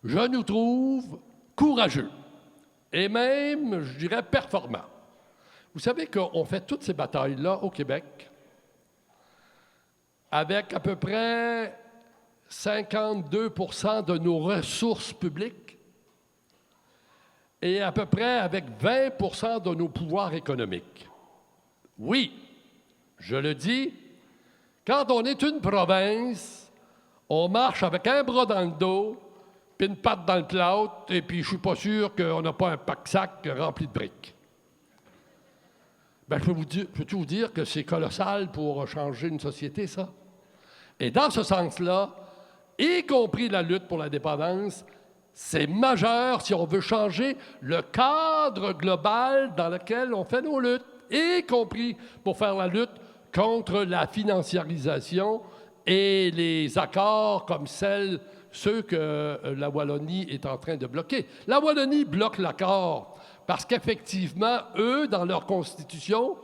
je nous trouve courageux et même, je dirais, performants. Vous savez qu'on fait toutes ces batailles-là au Québec avec à peu près 52 % de nos ressources publiques et à peu près avec 20 % de nos pouvoirs économiques. Oui, je le dis, quand on est une province, on marche avec un bras dans le dos, puis une patte dans le clout, et puis je suis pas sûr qu'on n'a pas un pack-sac rempli de briques. Bien, je peux tout vous dire que c'est colossal pour changer une société, ça. Et dans ce sens-là, y compris la lutte pour l'indépendance, c'est majeur si on veut changer le cadre global dans lequel on fait nos luttes, y compris pour faire la lutte contre la financiarisation et les accords comme ceux que la Wallonie est en train de bloquer. La Wallonie bloque l'accord parce qu'effectivement, eux, dans leur constitution,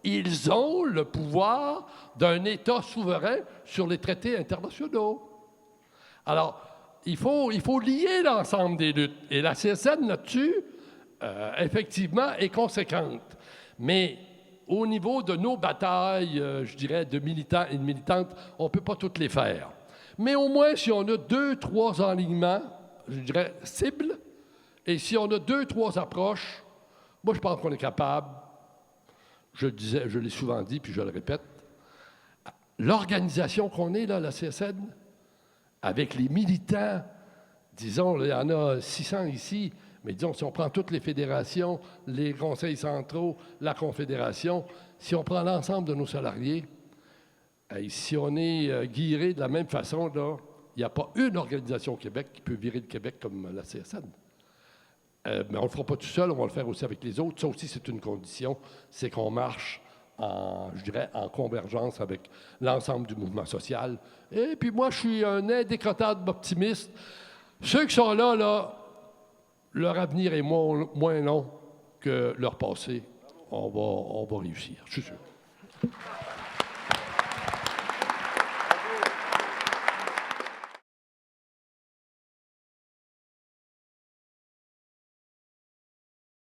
ils ont le pouvoir d'un État souverain sur les traités internationaux. Alors, il faut lier l'ensemble des luttes. Et la CSN, là-dessus, effectivement, est conséquente. Mais au niveau de nos batailles, je dirais, de militants et de militantes, on ne peut pas toutes les faire. Mais au moins, si on a 2-3 enlignements, je dirais, cibles, et si on a 2-3 approches, moi, je pense qu'on est capable, je l'ai souvent dit, puis je le répète, l'organisation qu'on est, là, la CSN, avec les militants, disons, il y en a 600 ici, mais disons, si on prend toutes les fédérations, les conseils centraux, la Confédération, si on prend l'ensemble de nos salariés, si on est guiré de la même façon, là, il n'y a pas une organisation au Québec qui peut virer le Québec comme la CSN. Mais on ne le fera pas tout seul, on va le faire aussi avec les autres. Ça aussi, c'est une condition, c'est qu'on marche je dirais, en convergence avec l'ensemble du mouvement social. Et puis moi, je suis un indécrottable optimiste. Ceux qui sont là, leur avenir est moins long que leur passé. On va réussir, je suis sûr.